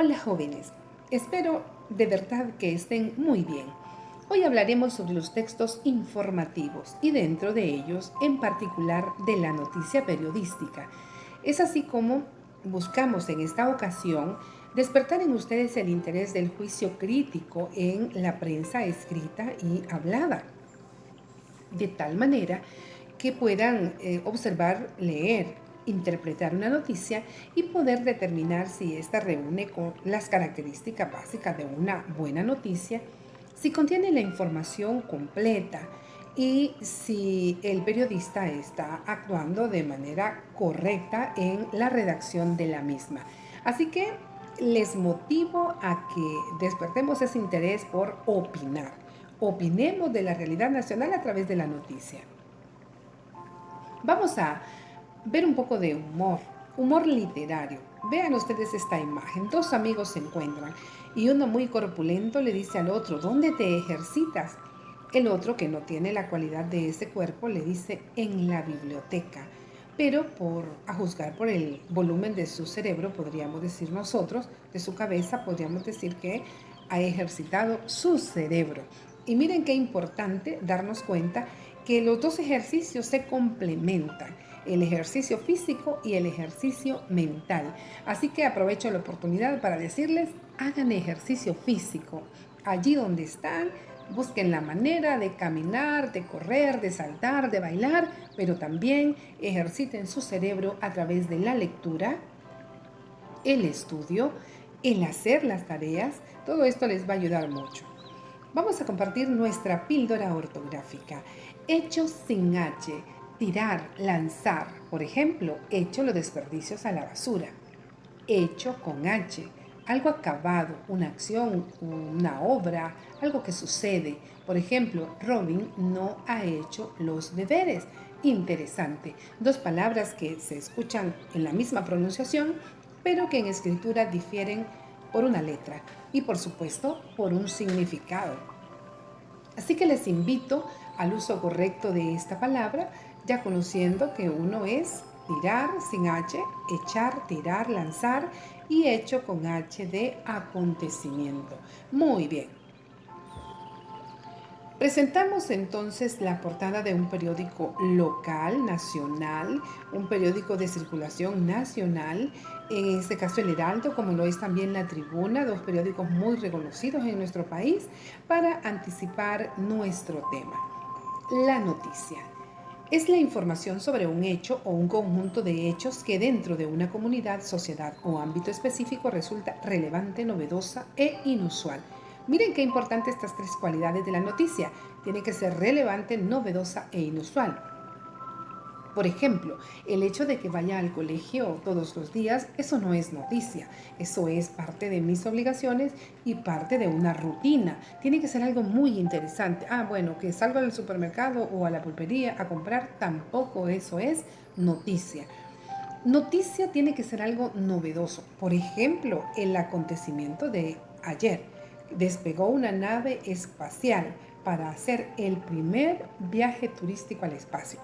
Hola jóvenes, espero de verdad que estén muy bien. Hoy hablaremos sobre los textos informativos y dentro de ellos en particular de la noticia periodística. Es así como buscamos en esta ocasión despertar en ustedes el interés del juicio crítico en la prensa escrita y hablada, de tal manera que puedan observar, leer, interpretar una noticia y poder determinar si ésta reúne con las características básicas de una buena noticia, si contiene la información completa y si el periodista está actuando de manera correcta en la redacción de la misma. Así que les motivo a que despertemos ese interés por opinar. Opinemos de la realidad nacional a través de la noticia. Vamos a ver un poco de humor literario. Vean ustedes esta imagen. Dos amigos se encuentran y uno muy corpulento le dice al otro, ¿dónde te ejercitas? El otro, que no tiene la cualidad de ese cuerpo, le dice, en la biblioteca. Pero a juzgar por el volumen de su cerebro, podríamos decir nosotros, de su cabeza, podríamos decir que ha ejercitado su cerebro. Y miren qué importante darnos cuenta que los dos ejercicios se complementan, el ejercicio físico y el ejercicio mental. Así que aprovecho la oportunidad para decirles, hagan ejercicio físico. Allí donde están, busquen la manera de caminar, de correr, de saltar, de bailar, pero también ejerciten su cerebro a través de la lectura, el estudio, el hacer las tareas. Todo esto les va a ayudar mucho. Vamos a compartir nuestra píldora ortográfica. Hecho sin H, tirar, lanzar. Por ejemplo, echo los desperdicios a la basura. Hecho con H, algo acabado, una acción, una obra, algo que sucede. Por ejemplo, Robin no ha hecho los deberes. Interesante. Dos palabras que se escuchan en la misma pronunciación, pero que en escritura difieren por una letra y por supuesto por un significado. Así que les invito al uso correcto de esta palabra, ya conociendo que uno es tirar sin H, echar, tirar, lanzar y hecho con H de acontecimiento. Muy bien. Presentamos entonces la portada de un periódico local, nacional, un periódico de circulación nacional, en este caso el Heraldo, como lo es también la Tribuna, dos periódicos muy reconocidos en nuestro país, para anticipar nuestro tema. La noticia es la información sobre un hecho o un conjunto de hechos que dentro de una comunidad, sociedad o ámbito específico resulta relevante, novedosa e inusual. Miren qué importante estas tres cualidades de la noticia. Tiene que ser relevante, novedosa e inusual. Por ejemplo, el hecho de que vaya al colegio todos los días, eso no es noticia, eso es parte de mis obligaciones y parte de una rutina. Tiene que ser algo muy interesante. Bueno, que salgo al supermercado o a la pulpería a comprar, tampoco eso es noticia. Noticia tiene que ser algo novedoso. Por ejemplo, el acontecimiento de ayer. Despegó una nave espacial para hacer el primer viaje turístico al espacio.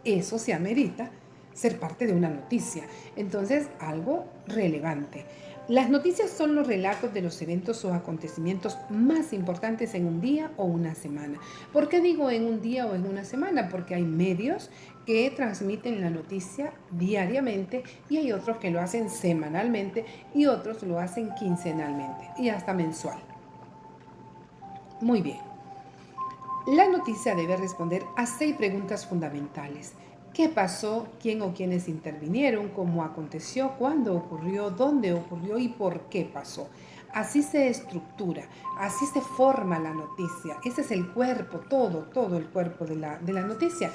Eso se amerita ser parte de una noticia. Entonces, algo relevante. Las noticias son los relatos de los eventos o acontecimientos más importantes en un día o una semana. ¿Por qué digo en un día o en una semana? Porque hay medios que transmiten la noticia diariamente y hay otros que lo hacen semanalmente y otros lo hacen quincenalmente y hasta mensual. Muy bien. La noticia debe responder a 6 preguntas fundamentales. ¿Qué pasó? ¿Quién o quiénes intervinieron? ¿Cómo aconteció? ¿Cuándo ocurrió? ¿Dónde ocurrió? ¿Y por qué pasó? Así se estructura, así se forma la noticia. Ese es el cuerpo, todo el cuerpo de la noticia.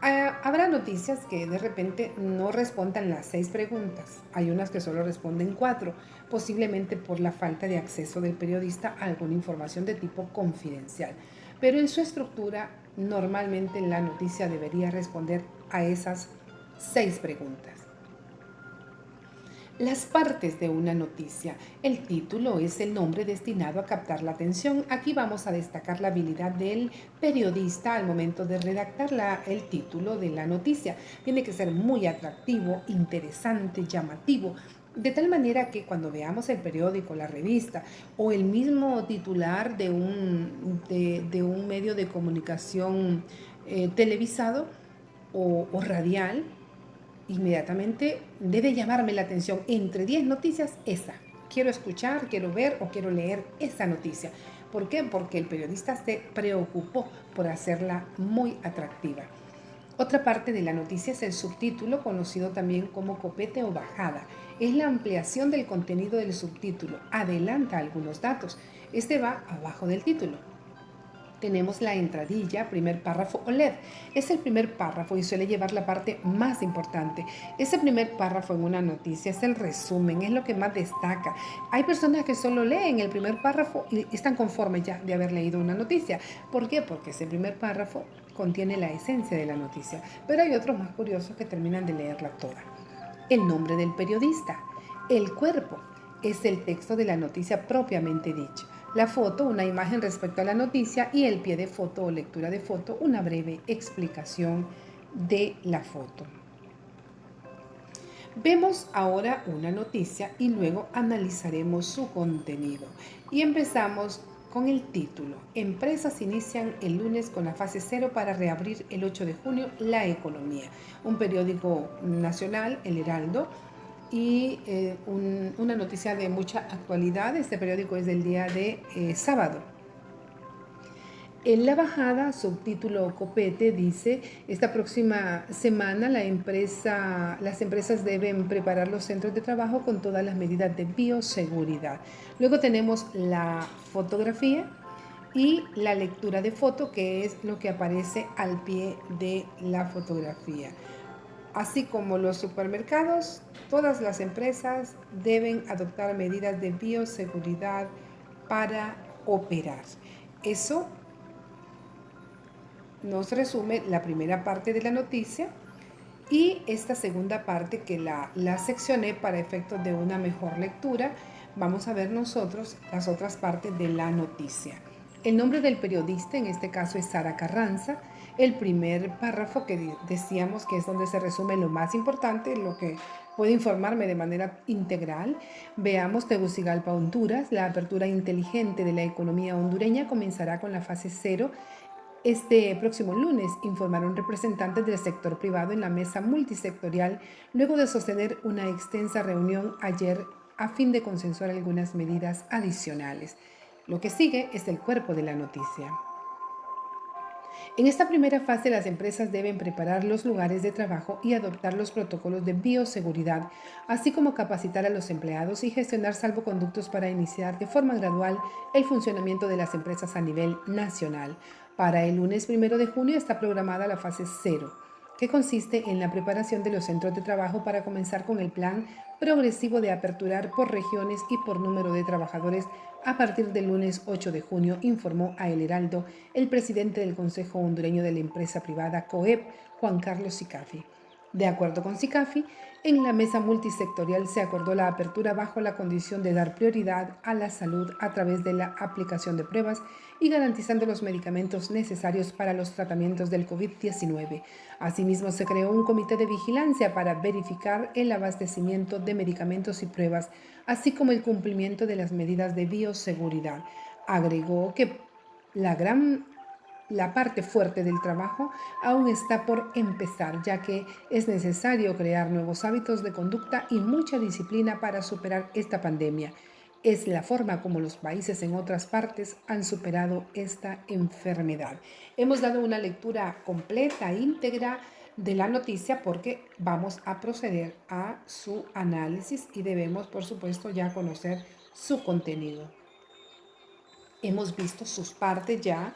Habrá noticias que de repente no respondan las 6 preguntas. Hay unas que solo responden 4, posiblemente por la falta de acceso del periodista a alguna información de tipo confidencial. Pero en su estructura, normalmente la noticia debería responder a esas 6 preguntas. Las partes de una noticia. El título es el nombre destinado a captar la atención. Aquí vamos a destacar la habilidad del periodista al momento de redactar el título de la noticia. Tiene que ser muy atractivo, interesante, llamativo, De tal manera que cuando veamos el periódico, la revista o el mismo titular de un medio de comunicación televisado o radial, inmediatamente debe llamarme la atención. Entre 10 noticias, esa. Quiero escuchar, quiero ver o quiero leer esa noticia. ¿Por qué? Porque el periodista se preocupó por hacerla muy atractiva. Otra parte de la noticia es el subtítulo, conocido también como copete o bajada. Es la ampliación del contenido del subtítulo. Adelanta algunos datos. Este va abajo del título. Tenemos la entradilla, primer párrafo o LED. Es el primer párrafo y suele llevar la parte más importante. Ese primer párrafo en una noticia es el resumen, es lo que más destaca. Hay personas que solo leen el primer párrafo y están conformes ya de haber leído una noticia. ¿Por qué? Porque ese primer párrafo contiene la esencia de la noticia. Pero hay otros más curiosos que terminan de leerla toda. El nombre del periodista. El cuerpo es el texto de la noticia propiamente dicho. La foto, una imagen respecto a la noticia, y el pie de foto o lectura de foto, una breve explicación de la foto. Vemos ahora una noticia y luego analizaremos su contenido. Y empezamos con el título. Empresas inician el lunes con la fase 0 para reabrir el 8 de junio la economía. Un periódico nacional, El Heraldo, y una noticia de mucha actualidad. Este periódico es del día de sábado. En la bajada, subtítulo Copete dice, esta próxima semana las empresas deben preparar los centros de trabajo con todas las medidas de bioseguridad. Luego tenemos la fotografía y la lectura de foto, que es lo que aparece al pie de la fotografía. Así como los supermercados, todas las empresas deben adoptar medidas de bioseguridad para operar. Eso nos resume la primera parte de la noticia y esta segunda parte que la seccioné para efectos de una mejor lectura. Vamos a ver nosotros las otras partes de la noticia. El nombre del periodista, en este caso es Sara Carranza. El primer párrafo que decíamos que es donde se resume lo más importante, lo que puede informarme de manera integral. Veamos Tegucigalpa, Honduras. La apertura inteligente de la economía hondureña comenzará con la fase 0 este próximo lunes, informaron representantes del sector privado en la mesa multisectorial, luego de sostener una extensa reunión ayer a fin de consensuar algunas medidas adicionales. Lo que sigue es el cuerpo de la noticia. En esta primera fase, las empresas deben preparar los lugares de trabajo y adoptar los protocolos de bioseguridad, así como capacitar a los empleados y gestionar salvoconductos para iniciar de forma gradual el funcionamiento de las empresas a nivel nacional. Para el lunes 1 de junio está programada la fase 0, que consiste en la preparación de los centros de trabajo para comenzar con el plan progresivo de aperturar por regiones y por número de trabajadores a partir del lunes 8 de junio, informó a El Heraldo el presidente del Consejo Hondureño de la Empresa Privada COEP, Juan Carlos Sicafi. De acuerdo con Sicafi, en la mesa multisectorial se acordó la apertura bajo la condición de dar prioridad a la salud a través de la aplicación de pruebas y garantizando los medicamentos necesarios para los tratamientos del COVID-19. Asimismo, se creó un comité de vigilancia para verificar el abastecimiento de medicamentos y pruebas, así como el cumplimiento de las medidas de bioseguridad. Agregó que la parte fuerte del trabajo aún está por empezar, ya que es necesario crear nuevos hábitos de conducta y mucha disciplina para superar esta pandemia. Es la forma como los países en otras partes han superado esta enfermedad. Hemos dado una lectura completa, íntegra de la noticia porque vamos a proceder a su análisis y debemos, por supuesto, ya conocer su contenido. Hemos visto sus partes ya,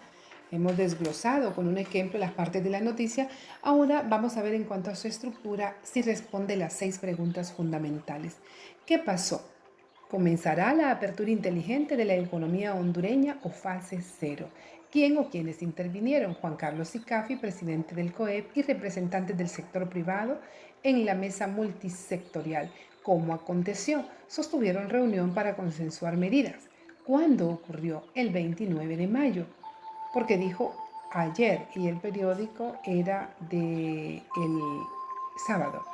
hemos desglosado con un ejemplo las partes de la noticia. Ahora vamos a ver en cuanto a su estructura si responde las 6 preguntas fundamentales. ¿Qué pasó? ¿Comenzará la apertura inteligente de la economía hondureña o fase 0? ¿Quién o quiénes intervinieron? Juan Carlos Sicafi, presidente del COEP, y representantes del sector privado en la mesa multisectorial. ¿Cómo aconteció? Sostuvieron reunión para consensuar medidas. ¿Cuándo ocurrió? El 29 de mayo, porque dijo ayer y el periódico era de el sábado.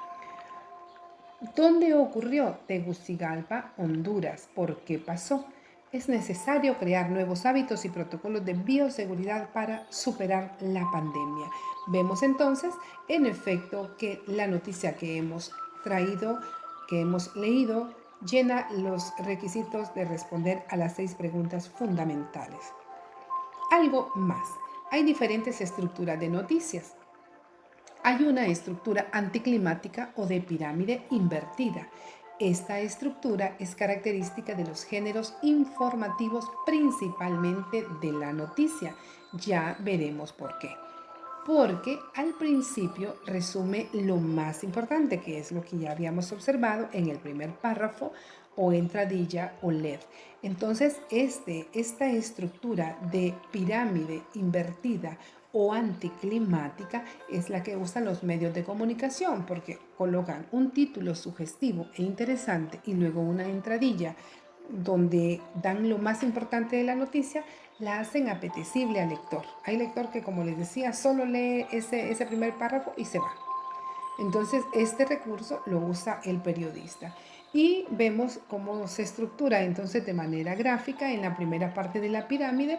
¿Dónde ocurrió? Tegucigalpa, Honduras. ¿Por qué pasó? Es necesario crear nuevos hábitos y protocolos de bioseguridad para superar la pandemia. Vemos entonces, en efecto, que la noticia que hemos traído, que hemos leído, llena los requisitos de responder a las 6 preguntas fundamentales. Algo más. Hay diferentes estructuras de noticias. Hay una estructura anticlimática o de pirámide invertida. Esta estructura es característica de los géneros informativos, principalmente de la noticia. Ya veremos por qué. Porque al principio resume lo más importante, que es lo que ya habíamos observado en el primer párrafo o entradilla o LED. Entonces, esta estructura de pirámide invertida o anticlimática es la que usan los medios de comunicación, porque colocan un título sugestivo e interesante y luego una entradilla donde dan lo más importante de la noticia, la hacen apetecible al lector. Hay lector que, como les decía, solo lee ese primer párrafo y se va. Entonces, este recurso lo usa el periodista. Y vemos cómo se estructura entonces de manera gráfica en la primera parte de la pirámide.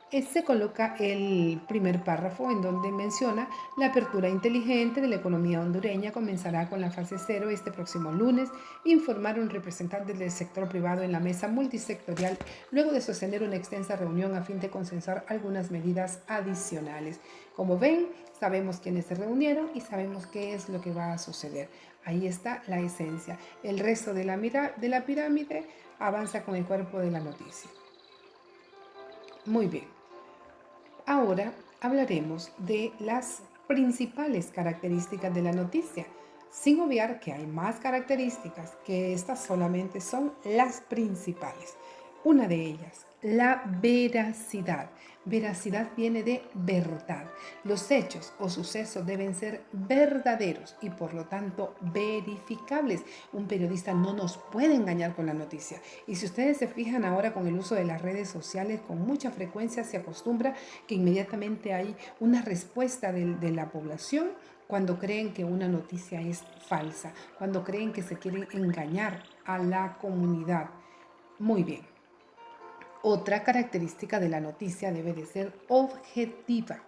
Se coloca el primer párrafo en donde menciona la apertura inteligente de la economía hondureña comenzará con la fase cero este próximo lunes, informaron representantes del sector privado en la mesa multisectorial luego de sostener una extensa reunión a fin de consensar algunas medidas adicionales. Como ven, sabemos quiénes se reunieron y sabemos qué es lo que va a suceder. Ahí está la esencia. El resto de la pirámide avanza con el cuerpo de la noticia. Muy bien. Ahora hablaremos de las principales características de la noticia, sin obviar que hay más características, que estas solamente son las principales. Una de ellas, la veracidad. Veracidad viene de verdad. Los hechos o sucesos deben ser verdaderos y por lo tanto verificables. Un periodista no nos puede engañar con la noticia. Y si ustedes se fijan ahora con el uso de las redes sociales, con mucha frecuencia se acostumbra que inmediatamente hay una respuesta de la población cuando creen que una noticia es falsa, cuando creen que se quieren engañar a la comunidad. Muy bien. Otra característica de la noticia debe de ser objetiva.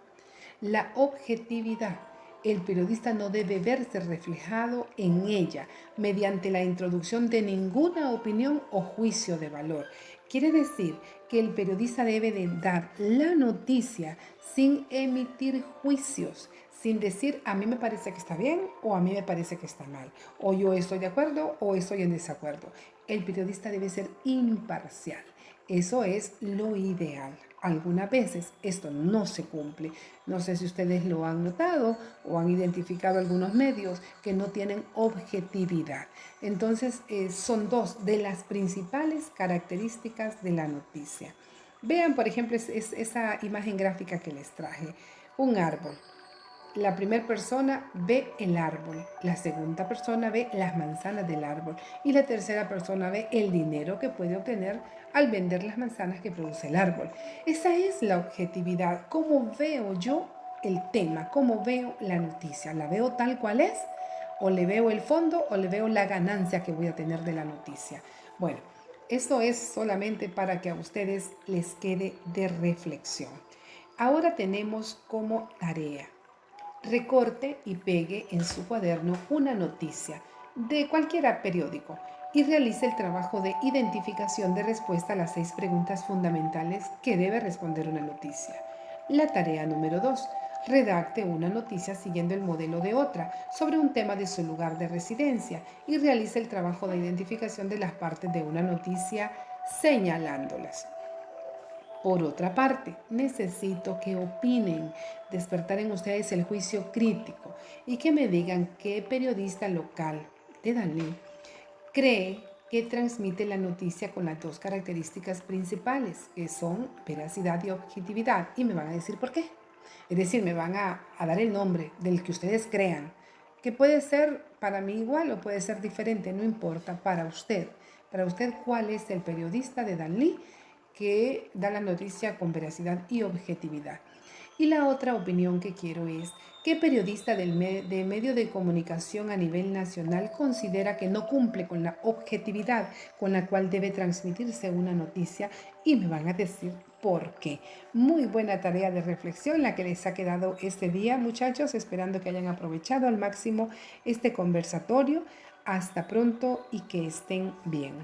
La objetividad. El periodista no debe verse reflejado en ella mediante la introducción de ninguna opinión o juicio de valor. Quiere decir que el periodista debe de dar la noticia sin emitir juicios, sin decir a mí me parece que está bien o a mí me parece que está mal, o yo estoy de acuerdo o estoy en desacuerdo. El periodista debe ser imparcial. Eso es lo ideal. Algunas veces esto no se cumple. No sé si ustedes lo han notado o han identificado algunos medios que no tienen objetividad. Entonces, son dos de las principales características de la noticia. Vean, por ejemplo, esa imagen gráfica que les traje. Un árbol. La primera persona ve el árbol, la segunda persona ve las manzanas del árbol y la tercera persona ve el dinero que puede obtener al vender las manzanas que produce el árbol. Esa es la objetividad. ¿Cómo veo yo el tema? ¿Cómo veo la noticia? ¿La veo tal cual es? ¿O le veo el fondo o le veo la ganancia que voy a tener de la noticia? Bueno, esto es solamente para que a ustedes les quede de reflexión. Ahora tenemos como tarea: recorte y pegue en su cuaderno una noticia de cualquier periódico y realice el trabajo de identificación de respuesta a las 6 preguntas fundamentales que debe responder una noticia. La tarea número 2. Redacte una noticia siguiendo el modelo de otra sobre un tema de su lugar de residencia y realice el trabajo de identificación de las partes de una noticia señalándolas. Por otra parte, necesito que opinen, despertar en ustedes el juicio crítico y que me digan qué periodista local de Danlí cree que transmite la noticia con las dos características principales, que son veracidad y objetividad. Y me van a decir por qué. Es decir, me van a dar el nombre del que ustedes crean, que puede ser para mí igual o puede ser diferente, no importa, para usted. Para usted, ¿cuál es el periodista de Danlí que da la noticia con veracidad y objetividad? Y la otra opinión que quiero es, ¿qué periodista de medio de comunicación a nivel nacional considera que no cumple con la objetividad con la cual debe transmitirse una noticia? Y me van a decir por qué. Muy buena tarea de reflexión la que les ha quedado este día, muchachos, esperando que hayan aprovechado al máximo este conversatorio. Hasta pronto y que estén bien.